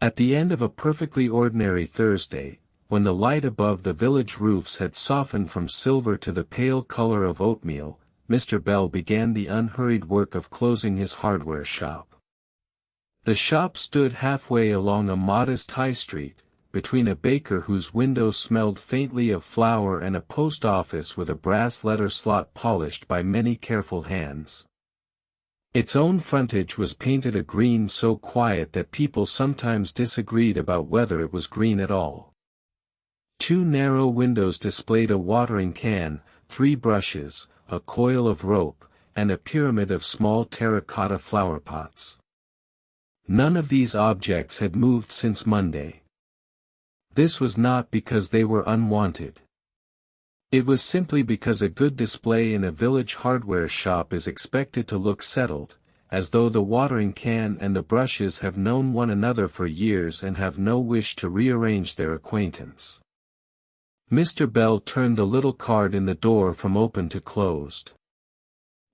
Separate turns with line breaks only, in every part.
At the end of a perfectly ordinary Thursday, when the light above the village roofs had softened from silver to the pale color of oatmeal, Mr. Bell began the unhurried work of closing his hardware shop. The shop stood halfway along a modest high street, between a baker whose window smelled faintly of flour and a post office with a brass letter slot polished by many careful hands. Its own frontage was painted a green so quiet that people sometimes disagreed about whether it was green at all. Two narrow windows displayed a watering can, 3 brushes, a coil of rope, and a pyramid of small terracotta flower pots. None of these objects had moved since Monday. This was not because they were unwanted. It was simply because a good display in a village hardware shop is expected to look settled, as though the watering can and the brushes have known one another for years and have no wish to rearrange their acquaintance. Mr. Bell turned the little card in the door from open to closed.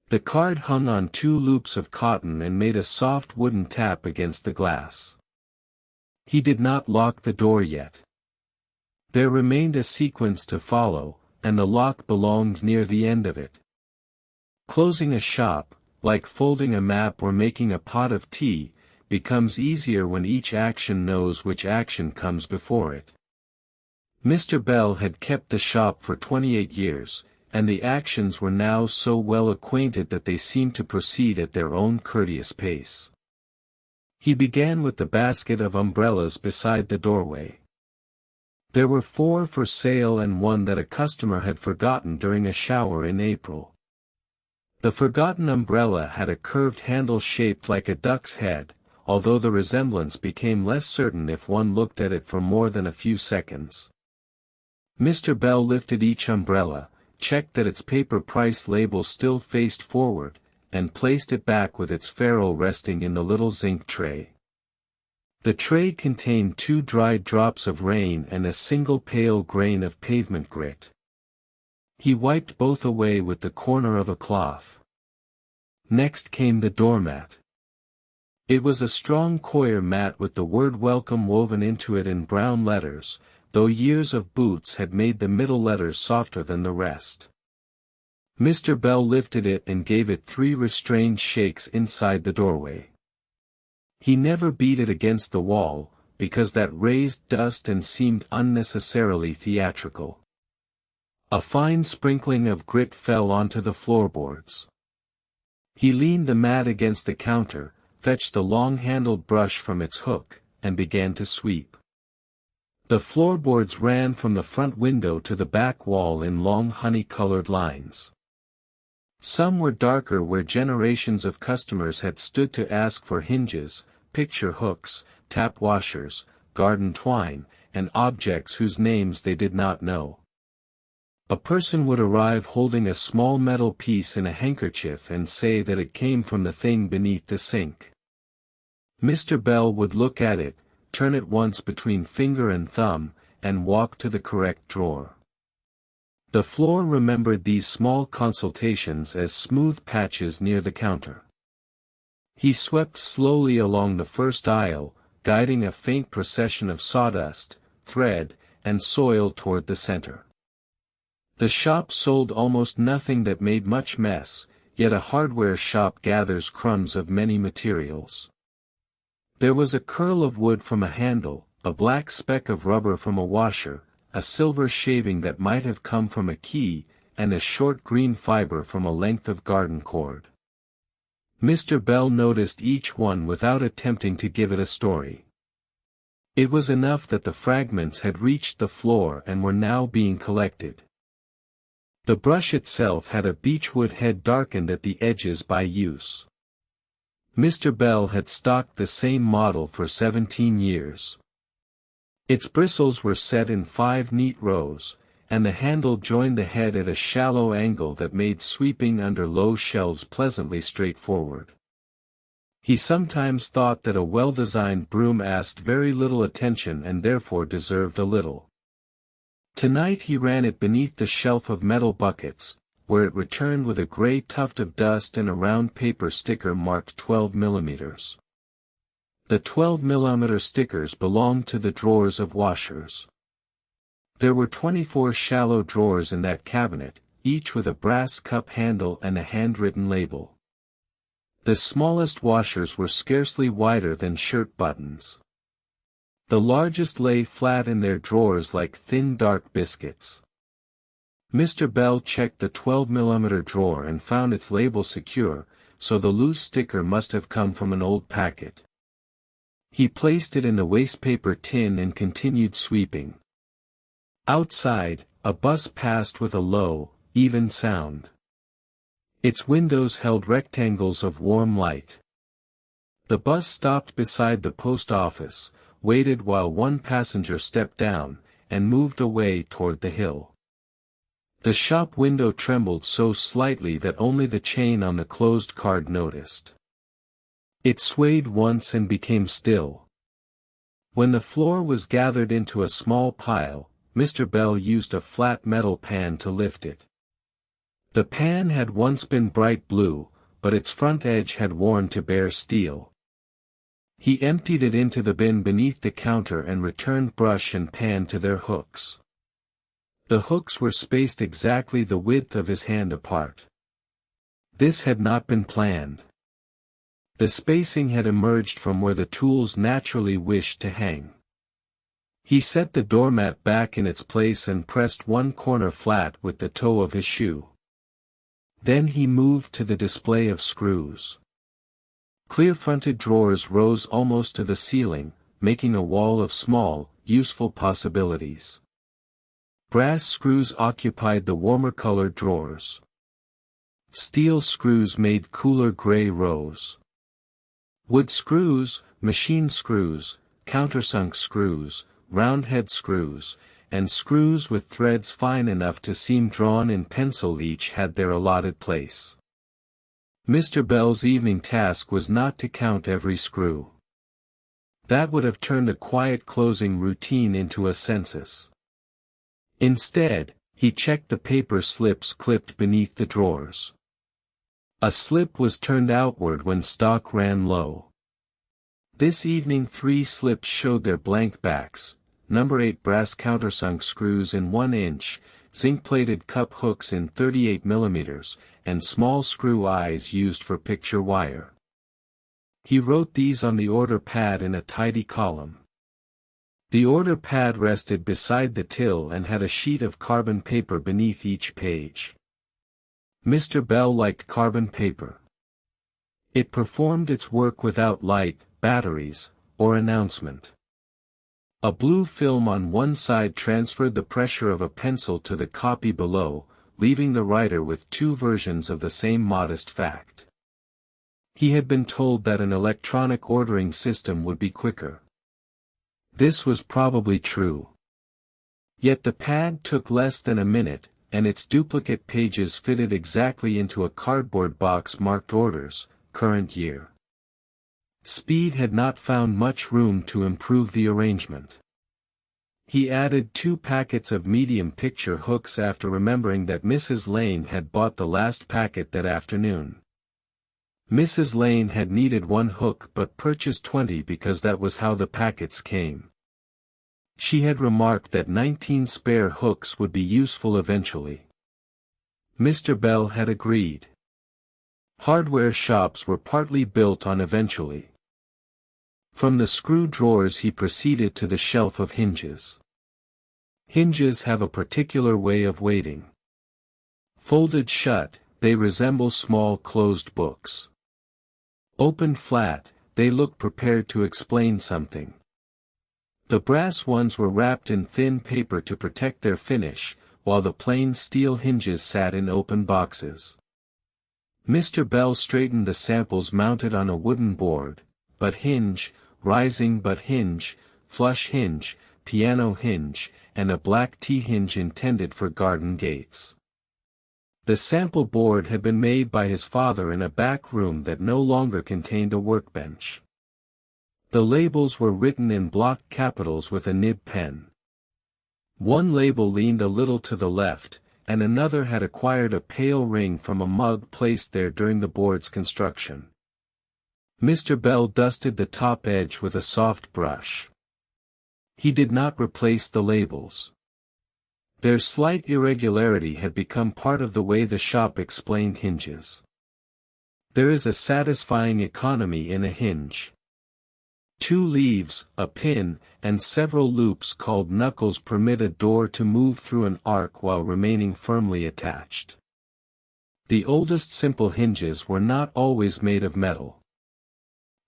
The card hung on 2 loops of cotton and made a soft wooden tap against the glass. He did not lock the door yet. There remained a sequence to follow, and the lock belonged near the end of it. Closing a shop, like folding a map or making a pot of tea, becomes easier when each action knows which action comes before it. Mr. Bell had kept the shop for 28 years, and the actions were now so well acquainted that they seemed to proceed at their own courteous pace. He began with the basket of umbrellas beside the doorway. There were 4 for sale and one that a customer had forgotten during a shower in April. The forgotten umbrella had a curved handle shaped like a duck's head, although the resemblance became less certain if one looked at it for more than a few seconds. Mr. Bell lifted each umbrella, checked that its paper price label still faced forward, and placed it back with its ferrule resting in the little zinc tray. The tray contained 2 dried drops of rain and a single pale grain of pavement grit. He wiped both away with the corner of a cloth. Next came the doormat. It was a strong coir mat with the word welcome woven into it in brown letters, though years of boots had made the middle letters softer than the rest. Mr. Bell lifted it and gave it 3 restrained shakes inside the doorway. He never beat it against the wall, because that raised dust and seemed unnecessarily theatrical. A fine sprinkling of grit fell onto the floorboards. He leaned the mat against the counter, fetched the long-handled brush from its hook, and began to sweep. The floorboards ran from the front window to the back wall in long honey-colored lines. Some were darker where generations of customers had stood to ask for hinges, picture hooks, tap washers, garden twine, and objects whose names they did not know. A person would arrive holding a small metal piece in a handkerchief and say that it came from the thing beneath the sink. Mr. Bell would look at it, turn it once between finger and thumb, and walk to the correct drawer. The floor remembered these small consultations as smooth patches near the counter. He swept slowly along the first aisle, guiding a faint procession of sawdust, thread, and soil toward the center. The shop sold almost nothing that made much mess, yet a hardware shop gathers crumbs of many materials. There was a curl of wood from a handle, a black speck of rubber from a washer, a silver shaving that might have come from a key, and a short green fiber from a length of garden cord. Mr. Bell noticed each one without attempting to give it a story. It was enough that the fragments had reached the floor and were now being collected. The brush itself had a beechwood head darkened at the edges by use. Mr. Bell had stocked the same model for 17 years. Its bristles were set in 5 neat rows, and the handle joined the head at a shallow angle that made sweeping under low shelves pleasantly straightforward. He sometimes thought that a well-designed broom asked very little attention and therefore deserved a little. Tonight he ran it beneath the shelf of metal buckets, where it returned with a gray tuft of dust and a round paper sticker marked 12 millimeters. The 12mm stickers belonged to the drawers of washers. There were 24 shallow drawers in that cabinet, each with a brass cup handle and a handwritten label. The smallest washers were scarcely wider than shirt buttons. The largest lay flat in their drawers like thin dark biscuits. Mr. Bell checked the 12mm drawer and found its label secure, so the loose sticker must have come from an old packet. He placed it in the wastepaper tin and continued sweeping. Outside, a bus passed with a low, even sound. Its windows held rectangles of warm light. The bus stopped beside the post office, waited while one passenger stepped down, and moved away toward the hill. The shop window trembled so slightly that only the chain on the closed card noticed. It swayed once and became still. When the floor was gathered into a small pile, Mr. Bell used a flat metal pan to lift it. The pan had once been bright blue, but its front edge had worn to bare steel. He emptied it into the bin beneath the counter and returned brush and pan to their hooks. The hooks were spaced exactly the width of his hand apart. This had not been planned. The spacing had emerged from where the tools naturally wished to hang. He set the doormat back in its place and pressed one corner flat with the toe of his shoe. Then he moved to the display of screws. Clear-fronted drawers rose almost to the ceiling, making a wall of small, useful possibilities. Brass screws occupied the warmer-colored drawers. Steel screws made cooler gray rows. Wood screws, machine screws, countersunk screws, roundhead screws, and screws with threads fine enough to seem drawn in pencil each had their allotted place. Mr. Bell's evening task was not to count every screw. That would have turned a quiet closing routine into a census. Instead, he checked the paper slips clipped beneath the drawers. A slip was turned outward when stock ran low. This evening 3 slips showed their blank backs, number 8 brass countersunk screws in 1 inch, zinc-plated cup hooks in 38mm, and small screw eyes used for picture wire. He wrote these on the order pad in a tidy column. The order pad rested beside the till and had a sheet of carbon paper beneath each page. Mr. Bell liked carbon paper. It performed its work without light, batteries, or announcement. A blue film on one side transferred the pressure of a pencil to the copy below, leaving the writer with 2 versions of the same modest fact. He had been told that an electronic ordering system would be quicker. This was probably true. Yet the pad took less than a minute, and its duplicate pages fitted exactly into a cardboard box marked orders, current year. Speed had not found much room to improve the arrangement. He added 2 packets of medium picture hooks after remembering that Mrs. Lane had bought the last packet that afternoon. Mrs. Lane had needed 1 hook but purchased 20 because that was how the packets came. She had remarked that 19 spare hooks would be useful eventually. Mr. Bell had agreed. Hardware shops were partly built on eventually. From the screw drawers he proceeded to the shelf of hinges. Hinges have a particular way of waiting. Folded shut, they resemble small closed books. Opened flat, they look prepared to explain something. The brass ones were wrapped in thin paper to protect their finish, while the plain steel hinges sat in open boxes. Mr. Bell straightened the samples mounted on a wooden board, but hinge, rising but hinge, flush hinge, piano hinge, and a black T-hinge intended for garden gates. The sample board had been made by his father in a back room that no longer contained a workbench. The labels were written in block capitals with a nib pen. One label leaned a little to the left, and another had acquired a pale ring from a mug placed there during the board's construction. Mr. Bell dusted the top edge with a soft brush. He did not replace the labels. Their slight irregularity had become part of the way the shop explained hinges. There is a satisfying economy in a hinge. 2 leaves, a pin, and several loops called knuckles permit a door to move through an arc while remaining firmly attached. The oldest simple hinges were not always made of metal.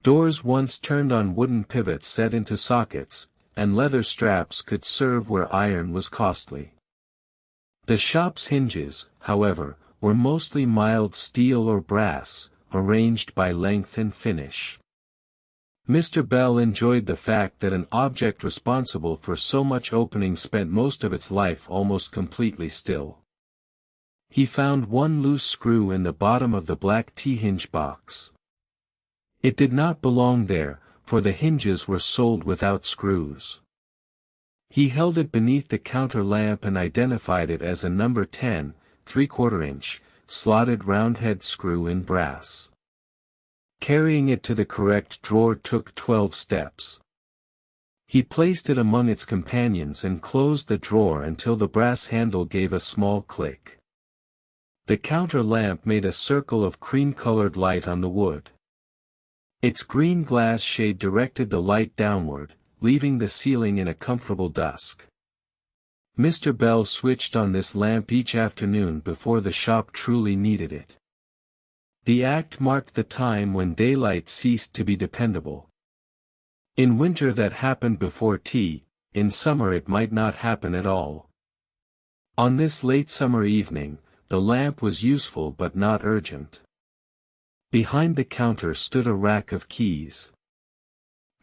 Doors once turned on wooden pivots set into sockets, and leather straps could serve where iron was costly. The shop's hinges, however, were mostly mild steel or brass, arranged by length and finish. Mr. Bell enjoyed the fact that an object responsible for so much opening spent most of its life almost completely still. He found one loose screw in the bottom of the black T-hinge box. It did not belong there, for the hinges were sold without screws. He held it beneath the counter lamp and identified it as a number 10, 3/4 inch, slotted roundhead screw in brass. Carrying it to the correct drawer took 12 steps. He placed it among its companions and closed the drawer until the brass handle gave a small click. The counter lamp made a circle of cream-colored light on the wood. Its green glass shade directed the light downward, leaving the ceiling in a comfortable dusk. Mr. Bell switched on this lamp each afternoon before the shop truly needed it. The act marked the time when daylight ceased to be dependable. In winter that happened before tea, in summer it might not happen at all. On this late summer evening, the lamp was useful but not urgent. Behind the counter stood a rack of keys.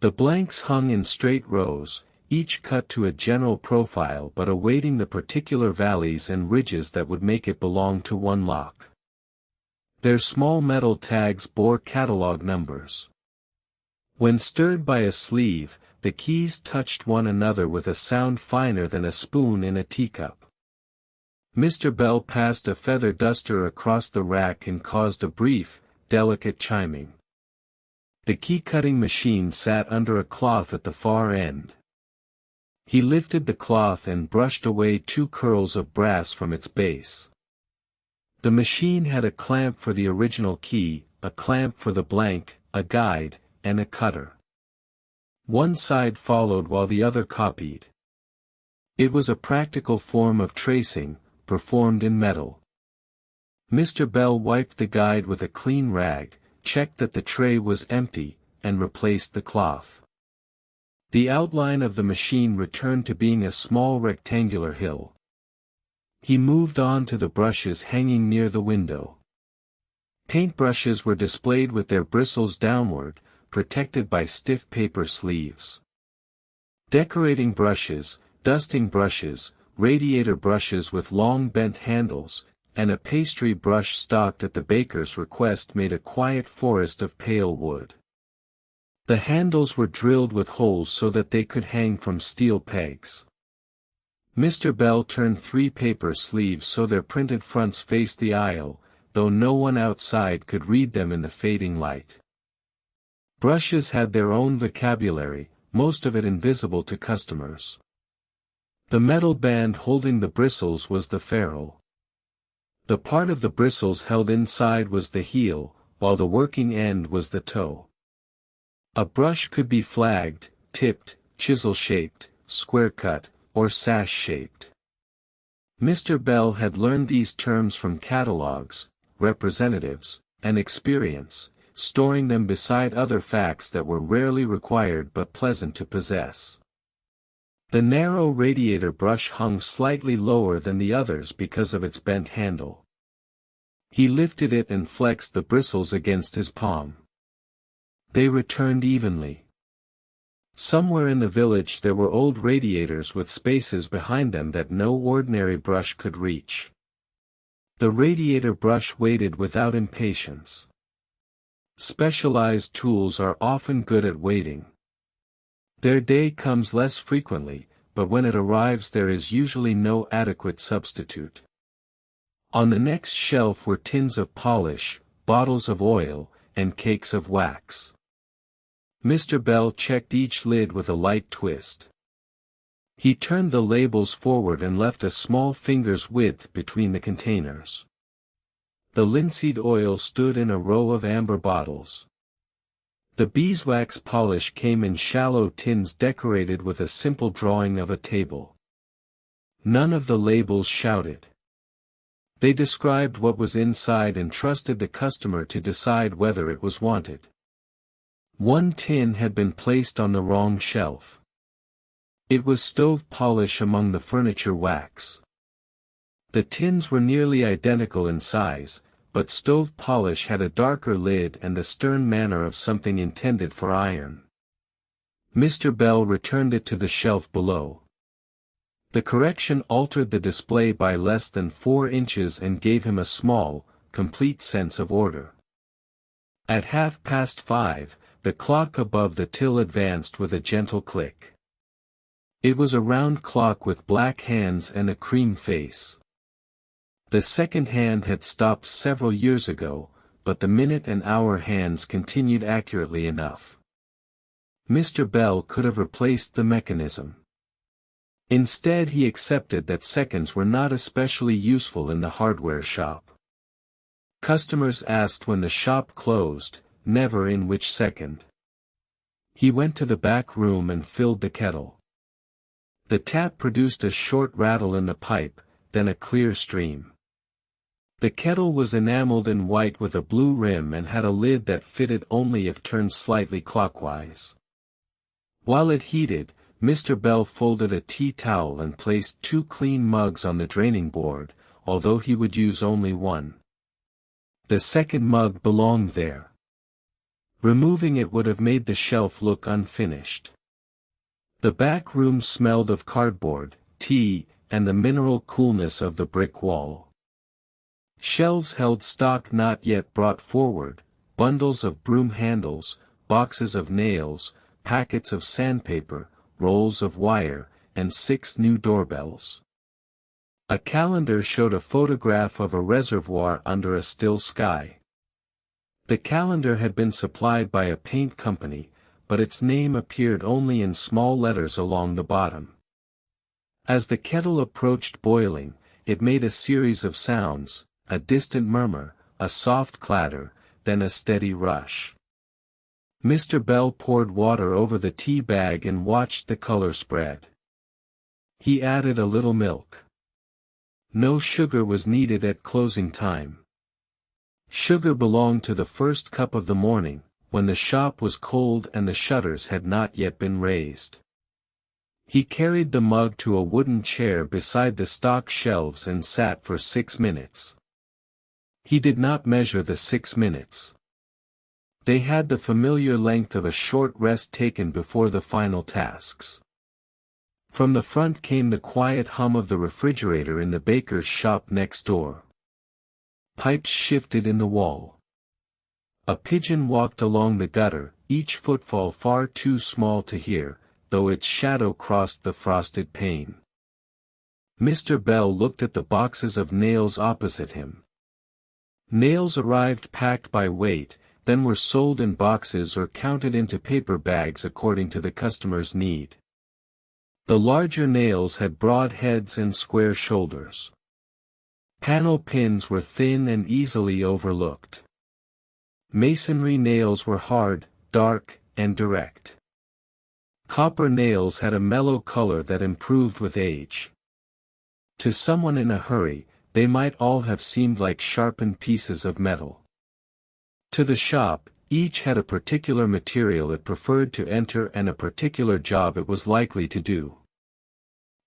The blanks hung in straight rows, each cut to a general profile but awaiting the particular valleys and ridges that would make it belong to one lock. Their small metal tags bore catalog numbers. When stirred by a sleeve, the keys touched one another with a sound finer than a spoon in a teacup. Mr. Bell passed a feather duster across the rack and caused a brief, delicate chiming. The key-cutting machine sat under a cloth at the far end. He lifted the cloth and brushed away 2 curls of brass from its base. The machine had a clamp for the original key, a clamp for the blank, a guide, and a cutter. One side followed while the other copied. It was a practical form of tracing, performed in metal. Mr. Bell wiped the guide with a clean rag, checked that the tray was empty, and replaced the cloth. The outline of the machine returned to being a small rectangular hill. He moved on to the brushes hanging near the window. Paintbrushes were displayed with their bristles downward, protected by stiff paper sleeves. Decorating brushes, dusting brushes, radiator brushes with long bent handles, and a pastry brush stocked at the baker's request made a quiet forest of pale wood. The handles were drilled with holes so that they could hang from steel pegs. Mr. Bell turned 3 paper sleeves so their printed fronts faced the aisle, though no one outside could read them in the fading light. Brushes had their own vocabulary, most of it invisible to customers. The metal band holding the bristles was the ferrule. The part of the bristles held inside was the heel, while the working end was the toe. A brush could be flagged, tipped, chisel-shaped, square-cut, or sash-shaped. Mr. Bell had learned these terms from catalogs, representatives, and experience, storing them beside other facts that were rarely required but pleasant to possess. The narrow radiator brush hung slightly lower than the others because of its bent handle. He lifted it and flexed the bristles against his palm. They returned evenly. Somewhere in the village there were old radiators with spaces behind them that no ordinary brush could reach. The radiator brush waited without impatience. Specialized tools are often good at waiting. Their day comes less frequently, but when it arrives there is usually no adequate substitute. On the next shelf were tins of polish, bottles of oil, and cakes of wax. Mr. Bell checked each lid with a light twist. He turned the labels forward and left a small finger's width between the containers. The linseed oil stood in a row of amber bottles. The beeswax polish came in shallow tins decorated with a simple drawing of a table. None of the labels shouted. They described what was inside and trusted the customer to decide whether it was wanted. One tin had been placed on the wrong shelf. It was stove polish among the furniture wax. The tins were nearly identical in size, but stove polish had a darker lid and the stern manner of something intended for iron. Mr. Bell returned it to the shelf below. The correction altered the display by less than 4 inches and gave him a small, complete sense of order. At 5:30, the clock above the till advanced with a gentle click. It was a round clock with black hands and a cream face. The second hand had stopped several years ago, but the minute and hour hands continued accurately enough. Mr. Bell could have replaced the mechanism. Instead he accepted that seconds were not especially useful in the hardware shop. Customers asked when the shop closed, never in which second. He went to the back room and filled the kettle. The tap produced a short rattle in the pipe, then a clear stream. The kettle was enameled in white with a blue rim and had a lid that fitted only if turned slightly clockwise. While it heated, Mr. Bell folded a tea towel and placed 2 clean mugs on the draining board, although he would use only one. The second mug belonged there. Removing it would have made the shelf look unfinished. The back room smelled of cardboard, tea, and the mineral coolness of the brick wall. Shelves held stock not yet brought forward, bundles of broom handles, boxes of nails, packets of sandpaper, rolls of wire, and 6 new doorbells. A calendar showed a photograph of a reservoir under a still sky. The calendar had been supplied by a paint company, but its name appeared only in small letters along the bottom. As the kettle approached boiling, it made a series of sounds, a distant murmur, a soft clatter, then a steady rush. Mr. Bell poured water over the tea bag and watched the color spread. He added a little milk. No sugar was needed at closing time. Sugar belonged to the first cup of the morning, when the shop was cold and the shutters had not yet been raised. He carried the mug to a wooden chair beside the stock shelves and sat for 6 minutes. He did not measure the 6 minutes. They had the familiar length of a short rest taken before the final tasks. From the front came the quiet hum of the refrigerator in the baker's shop next door. Pipes shifted in the wall. A pigeon walked along the gutter, each footfall far too small to hear, though its shadow crossed the frosted pane. Mr. Bell looked at the boxes of nails opposite him. Nails arrived packed by weight, then were sold in boxes or counted into paper bags according to the customer's need. The larger nails had broad heads and square shoulders. Panel pins were thin and easily overlooked. Masonry nails were hard, dark, and direct. Copper nails had a mellow color that improved with age. To someone in a hurry, they might all have seemed like sharpened pieces of metal. To the shop, each had a particular material it preferred to enter and a particular job it was likely to do.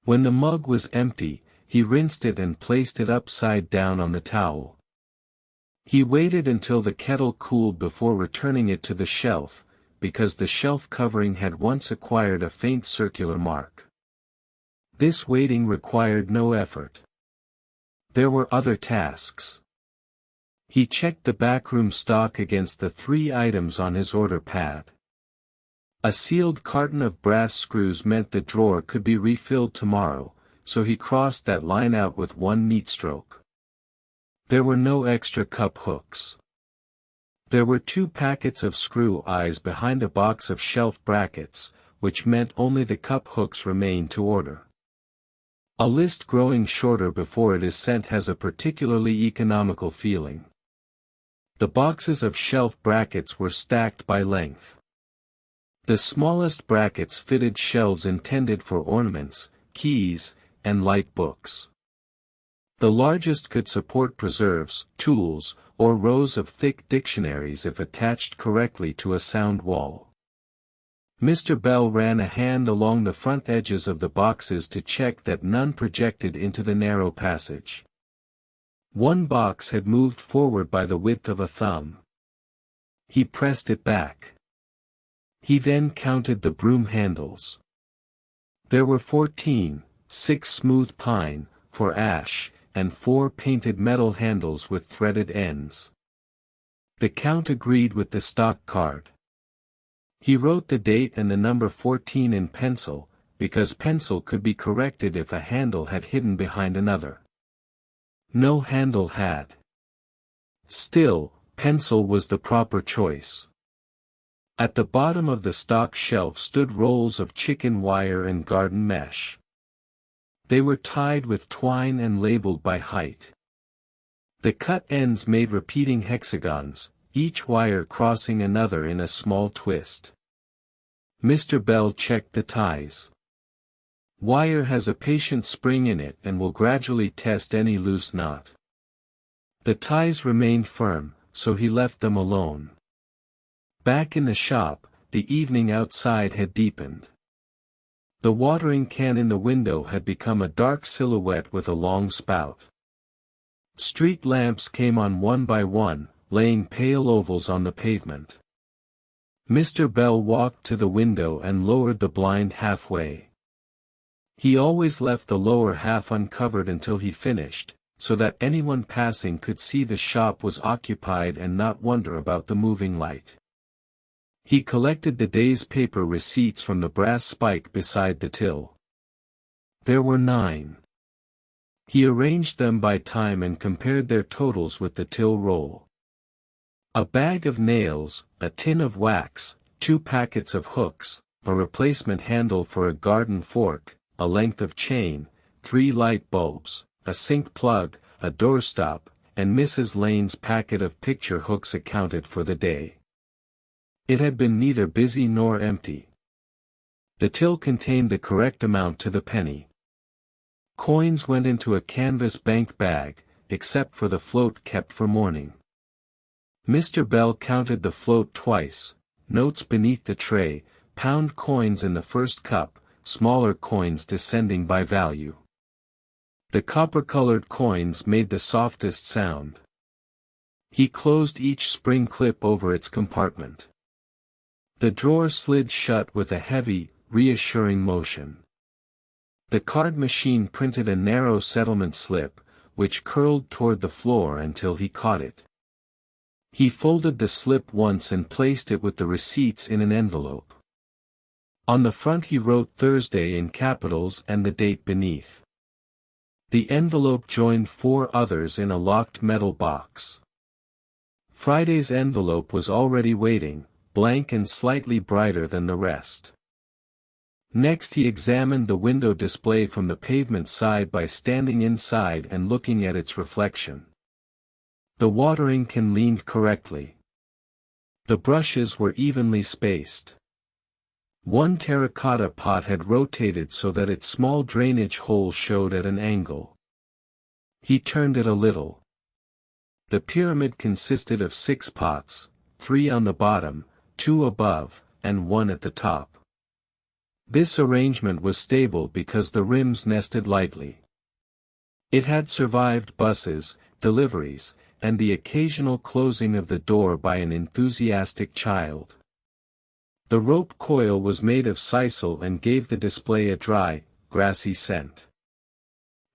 When the mug was empty, he rinsed it and placed it upside down on the towel. He waited until the kettle cooled before returning it to the shelf, because the shelf covering had once acquired a faint circular mark. This waiting required no effort. There were other tasks. He checked the backroom stock against the 3 items on his order pad. A sealed carton of brass screws meant the drawer could be refilled tomorrow, so he crossed that line out with one neat stroke. There were no extra cup hooks. There were 2 packets of screw eyes behind a box of shelf brackets, which meant only the cup hooks remained to order. A list growing shorter before it is sent has a particularly economical feeling. The boxes of shelf brackets were stacked by length. The smallest brackets fitted shelves intended for ornaments, keys, and light books. The largest could support preserves, tools, or rows of thick dictionaries if attached correctly to a sound wall. Mr. Bell ran a hand along the front edges of the boxes to check that none projected into the narrow passage. One box had moved forward by the width of a thumb. He pressed it back. He then counted the broom handles. There were 14, 6 smooth pine, for ash, and 4 painted metal handles with threaded ends. The count agreed with the stock card. He wrote the date and the number 14 in pencil, because pencil could be corrected if a handle had hidden behind another. No handle had. Still, pencil was the proper choice. At the bottom of the stock shelf stood rolls of chicken wire and garden mesh. They were tied with twine and labeled by height. The cut ends made repeating hexagons, each wire crossing another in a small twist. Mr. Bell checked the ties. Wire has a patient spring in it and will gradually test any loose knot. The ties remained firm, so he left them alone. Back in the shop, the evening outside had deepened. The watering can in the window had become a dark silhouette with a long spout. Street lamps came on one by one, laying pale ovals on the pavement. Mr. Bell walked to the window and lowered the blind halfway. He always left the lower half uncovered until he finished, so that anyone passing could see the shop was occupied and not wonder about the moving light. He collected the day's paper receipts from the brass spike beside the till. There were 9. He arranged them by time and compared their totals with the till roll. A bag of nails, a tin of wax, 2 packets of hooks, a replacement handle for a garden fork, a length of chain, 3 light bulbs, a sink plug, a doorstop, and Mrs. Lane's packet of picture hooks accounted for the day. It had been neither busy nor empty. The till contained the correct amount to the penny. Coins went into a canvas bank bag, except for the float kept for mourning. Mr. Bell counted the float twice, notes beneath the tray, pound coins in the first cup, smaller coins descending by value. The copper-colored coins made the softest sound. He closed each spring clip over its compartment. The drawer slid shut with a heavy, reassuring motion. The card machine printed a narrow settlement slip, which curled toward the floor until he caught it. He folded the slip once and placed it with the receipts in an envelope. On the front he wrote Thursday in capitals and the date beneath. The envelope joined 4 others in a locked metal box. Friday's envelope was already waiting, blank and slightly brighter than the rest. Next he examined the window display from the pavement side by standing inside and looking at its reflection. The watering can leaned correctly. The brushes were evenly spaced. One terracotta pot had rotated so that its small drainage hole showed at an angle. He turned it a little. The pyramid consisted of 6 pots, 3 on the bottom, 2 above, and 1 at the top. This arrangement was stable because the rims nested lightly. It had survived buses, deliveries, and the occasional closing of the door by an enthusiastic child. The rope coil was made of sisal and gave the display a dry, grassy scent.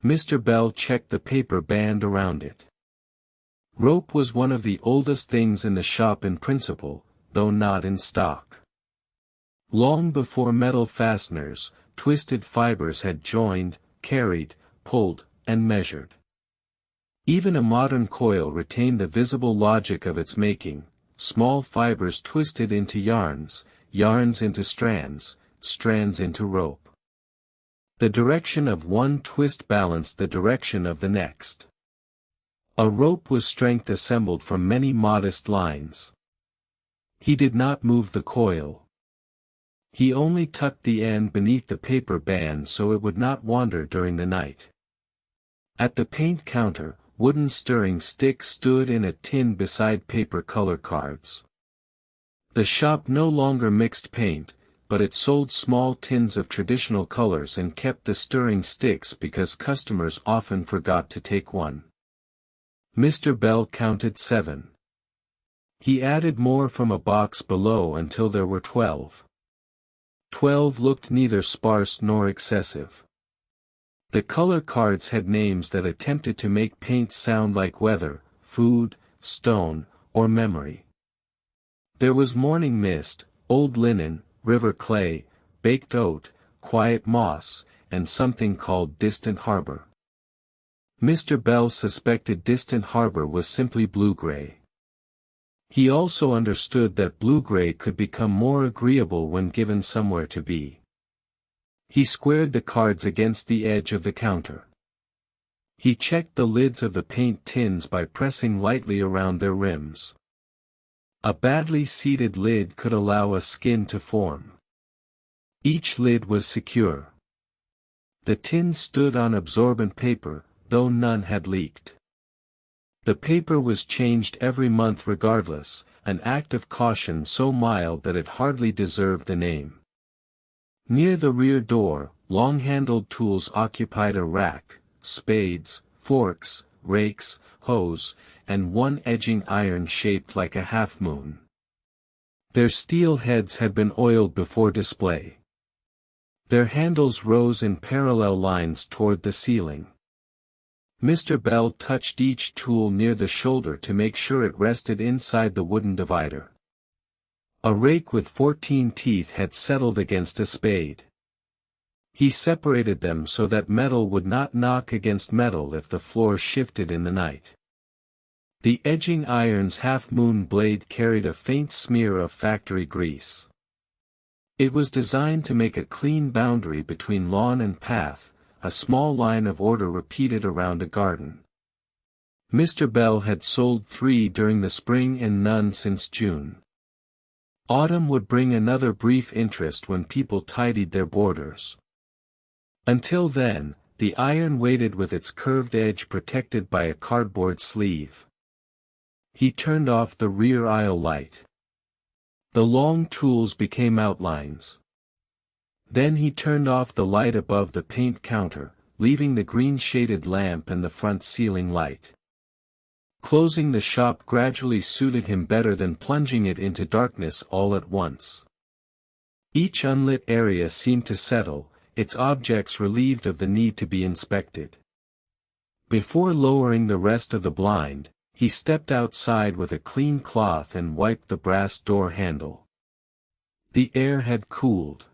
Mr. Bell checked the paper band around it. Rope was one of the oldest things in the shop in principle, though not in stock. Long before metal fasteners, twisted fibers had joined, carried, pulled, and measured. Even a modern coil retained the visible logic of its making, small fibers twisted into yarns, yarns into strands, strands into rope. The direction of one twist balanced the direction of the next. A rope was strength assembled from many modest lines. He did not move the coil. He only tucked the end beneath the paper band so it would not wander during the night. At the paint counter, wooden stirring sticks stood in a tin beside paper color cards. The shop no longer mixed paint, but it sold small tins of traditional colors and kept the stirring sticks because customers often forgot to take one. Mr. Bell counted 7. He added more from a box below until there were 12. 12 looked neither sparse nor excessive. The color cards had names that attempted to make paint sound like weather, food, stone, or memory. There was morning mist, old linen, river clay, baked oat, quiet moss, and something called distant harbor. Mr. Bell suspected distant harbor was simply blue-gray. He also understood that blue-gray could become more agreeable when given somewhere to be. He squared the cards against the edge of the counter. He checked the lids of the paint tins by pressing lightly around their rims. A badly seated lid could allow a skin to form. Each lid was secure. The tins stood on absorbent paper, though none had leaked. The paper was changed every month regardless, an act of caution so mild that it hardly deserved the name. Near the rear door, long-handled tools occupied a rack, spades, forks, rakes, hoes, and one edging iron shaped like a half-moon. Their steel heads had been oiled before display. Their handles rose in parallel lines toward the ceiling. Mr. Bell touched each tool near the shoulder to make sure it rested inside the wooden divider. A rake with 14 teeth had settled against a spade. He separated them so that metal would not knock against metal if the floor shifted in the night. The edging iron's half-moon blade carried a faint smear of factory grease. It was designed to make a clean boundary between lawn and path, a small line of order repeated around a garden. Mr. Bell had sold 3 during the spring and none since June. Autumn would bring another brief interest when people tidied their borders. Until then, the iron waited with its curved edge protected by a cardboard sleeve. He turned off the rear aisle light. The long tools became outlines. Then he turned off the light above the paint counter, leaving the green-shaded lamp and the front ceiling light. Closing the shop gradually suited him better than plunging it into darkness all at once. Each unlit area seemed to settle, its objects relieved of the need to be inspected. Before lowering the rest of the blind, he stepped outside with a clean cloth and wiped the brass door handle. The air had cooled.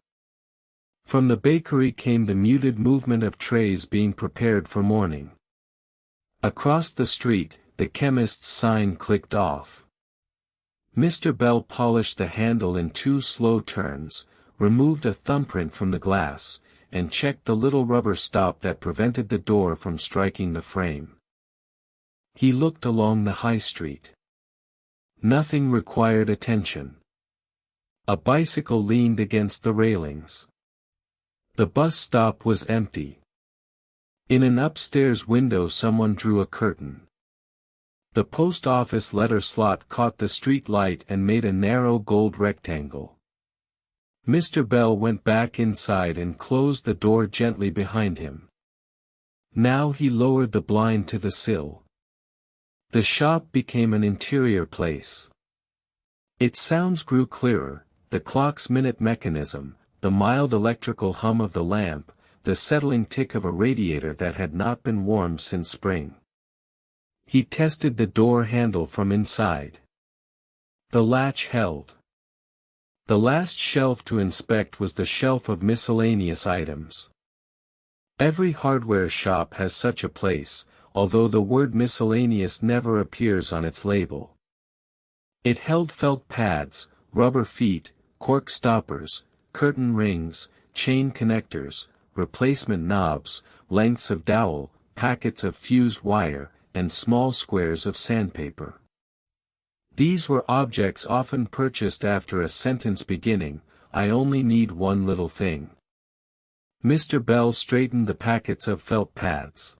From the bakery came the muted movement of trays being prepared for morning. Across the street, the chemist's sign clicked off. Mr. Bell polished the handle in 2 slow turns, removed a thumbprint from the glass, and checked the little rubber stop that prevented the door from striking the frame. He looked along the high street. Nothing required attention. A bicycle leaned against the railings. The bus stop was empty. In an upstairs window someone drew a curtain. The post office letter slot caught the street light and made a narrow gold rectangle. Mr. Bell went back inside and closed the door gently behind him. Now he lowered the blind to the sill. The shop became an interior place. Its sounds grew clearer, the clock's minute mechanism, the mild electrical hum of the lamp, the settling tick of a radiator that had not been warmed since spring. He tested the door handle from inside. The latch held. The last shelf to inspect was the shelf of miscellaneous items. Every hardware shop has such a place, although the word miscellaneous never appears on its label. It held felt pads, rubber feet, cork stoppers, curtain rings, chain connectors, replacement knobs, lengths of dowel, packets of fused wire, and small squares of sandpaper. These were objects often purchased after a sentence beginning, "I only need one little thing." Mr. Bell straightened the packets of felt pads.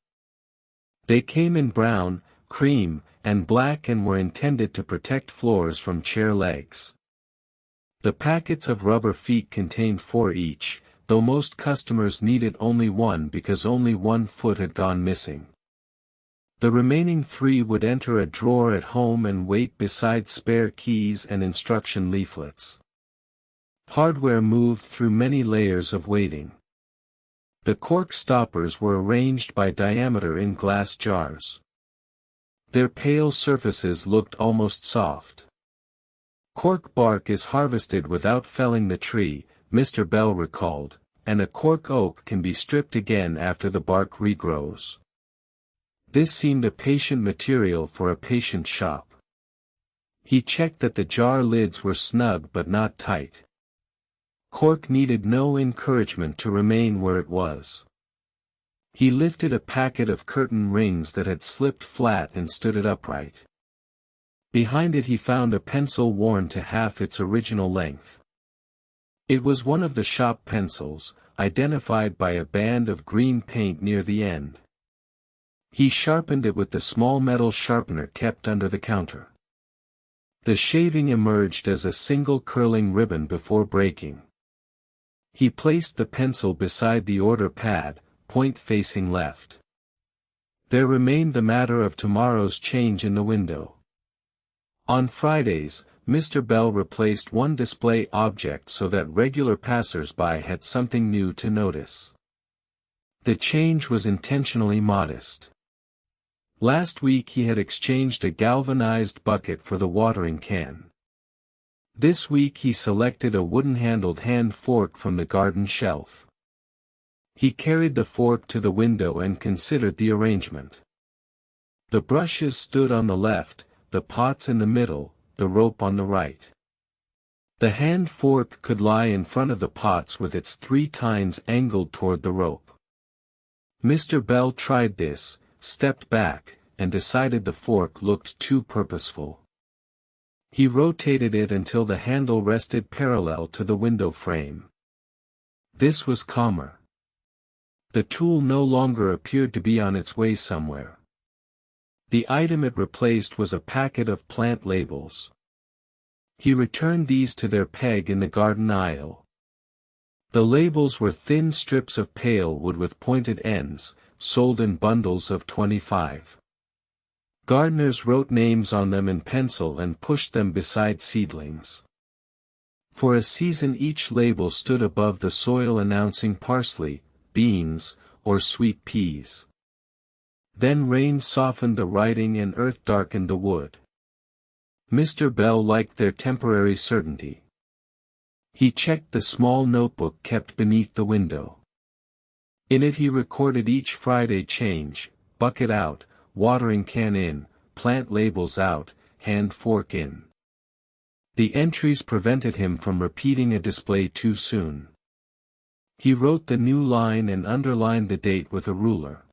They came in brown, cream, and black and were intended to protect floors from chair legs. The packets of rubber feet contained 4 each, though most customers needed only one because only one foot had gone missing. The remaining 3 would enter a drawer at home and wait beside spare keys and instruction leaflets. Hardware moved through many layers of waiting. The cork stoppers were arranged by diameter in glass jars. Their pale surfaces looked almost soft. Cork bark is harvested without felling the tree, Mr. Bell recalled, and a cork oak can be stripped again after the bark regrows. This seemed a patient material for a patient shop. He checked that the jar lids were snug but not tight. Cork needed no encouragement to remain where it was. He lifted a packet of curtain rings that had slipped flat and stood it upright. Behind it he found a pencil worn to half its original length. It was one of the shop pencils, identified by a band of green paint near the end. He sharpened it with the small metal sharpener kept under the counter. The shaving emerged as a single curling ribbon before breaking. He placed the pencil beside the order pad, point facing left. There remained the matter of tomorrow's change in the window. On Fridays, Mr. Bell replaced one display object so that regular passers-by had something new to notice. The change was intentionally modest. Last week he had exchanged a galvanized bucket for the watering can. This week he selected a wooden-handled hand fork from the garden shelf. He carried the fork to the window and considered the arrangement. The brushes stood on the left, the pots in the middle, the rope on the right. The hand fork could lie in front of the pots with its 3 tines angled toward the rope. Mr. Bell tried this, stepped back, and decided the fork looked too purposeful. He rotated it until the handle rested parallel to the window frame. This was calmer. The tool no longer appeared to be on its way somewhere. The item it replaced was a packet of plant labels. He returned these to their peg in the garden aisle. The labels were thin strips of pale wood with pointed ends, sold in bundles of 25. Gardeners wrote names on them in pencil and pushed them beside seedlings. For a season each label stood above the soil announcing parsley, beans, or sweet peas. Then rain softened the writing and earth darkened the wood. Mr. Bell liked their temporary certainty. He checked the small notebook kept beneath the window. In it he recorded each Friday change: bucket out, watering can in, plant labels out, hand fork in. The entries prevented him from repeating a display too soon. He wrote the new line and underlined the date with a ruler.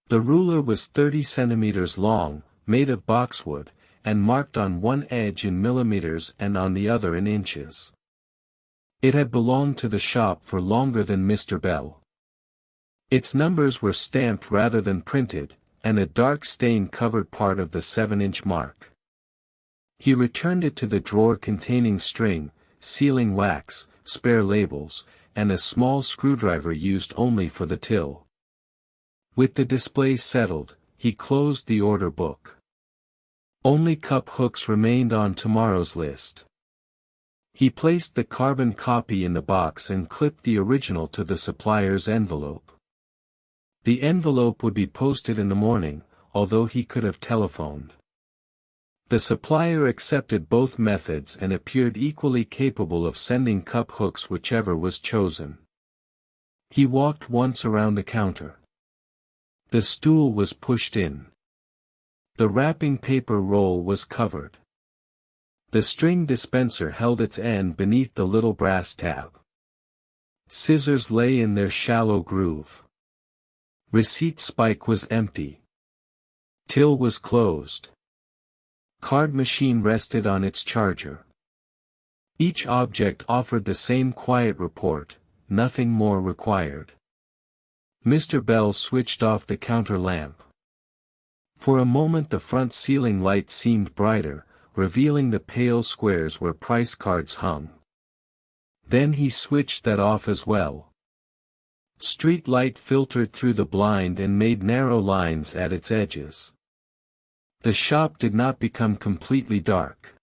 The ruler was 30 centimeters long, made of boxwood, and marked on one edge in millimeters and on the other in inches. It had belonged to the shop for longer than Mr. Bell. Its numbers were stamped rather than printed, and a dark stain covered part of the 7-inch mark. He returned it to the drawer containing string, sealing wax, spare labels, and a small screwdriver used only for the till. With the display settled, he closed the order book. Only cup hooks remained on tomorrow's list. He placed the carbon copy in the box and clipped the original to the supplier's envelope. The envelope would be posted in the morning, although he could have telephoned. The supplier accepted both methods and appeared equally capable of sending cup hooks whichever was chosen. He walked once around the counter. The stool was pushed in. The wrapping paper roll was covered. The string dispenser held its end beneath the little brass tab. Scissors lay in their shallow groove. Receipt spike was empty. Till was closed. Card machine rested on its charger. Each object offered the same quiet report, nothing more required. Mr. Bell switched off the counter lamp. For a moment the front ceiling light seemed brighter, revealing the pale squares where price cards hung. Then he switched that off as well. Street light filtered through the blind and made narrow lines at its edges. The shop did not become completely dark.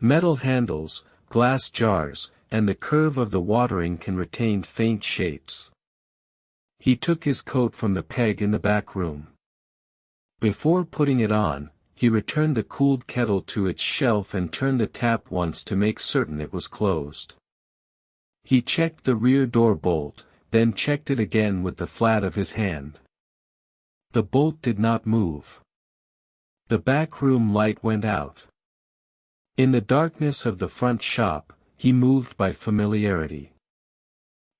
Metal handles, glass jars, and the curve of the watering can retained faint shapes. He took his coat from the peg in the back room. Before putting it on, he returned the cooled kettle to its shelf and turned the tap once to make certain it was closed. He checked the rear door bolt, then checked it again with the flat of his hand. The bolt did not move. The back room light went out. In the darkness of the front shop, he moved by familiarity.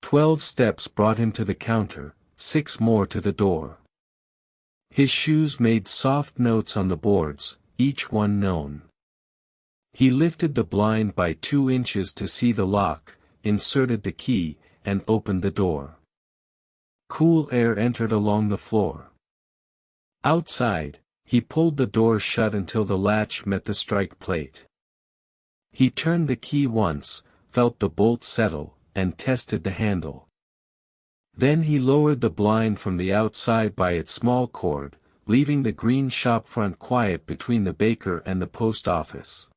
12 steps brought him to the counter, 6 more to the door. His shoes made soft notes on the boards, each one known. He lifted the blind by 2 inches to see the lock, inserted the key, and opened the door. Cool air entered along the floor. Outside, he pulled the door shut until the latch met the strike plate. He turned the key once, felt the bolt settle, and tested the handle. Then he lowered the blind from the outside by its small cord, leaving the green shop front quiet between the baker and the post office.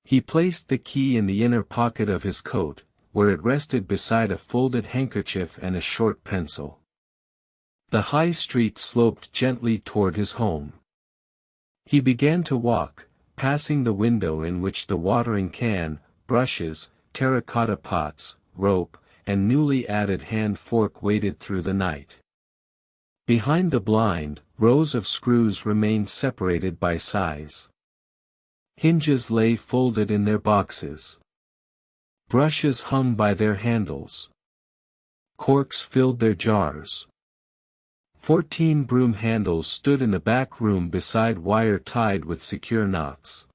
He placed the key in the inner pocket of his coat, where it rested beside a folded handkerchief and a short pencil. The high street sloped gently toward his home. He began to walk, passing the window in which the watering can, brushes, terracotta pots, rope, and newly added hand fork waited through the night. Behind the blind, rows of screws remained separated by size. Hinges lay folded in their boxes. Brushes hung by their handles. Corks filled their jars. 14 broom handles stood in the back room beside wire tied with secure knots.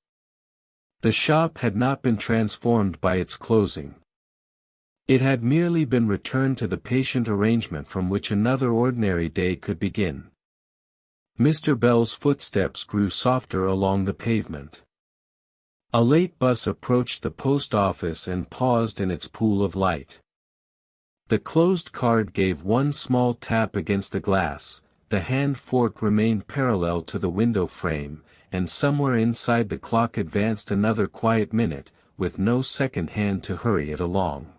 The shop had not been transformed by its closing. It had merely been returned to the patient arrangement from which another ordinary day could begin. Mr. Bell's footsteps grew softer along the pavement. A late bus approached the post office and paused in its pool of light. The closed card gave one small tap against the glass, the hand fork remained parallel to the window frame, and somewhere inside the clock advanced another quiet minute, with no second hand to hurry it along.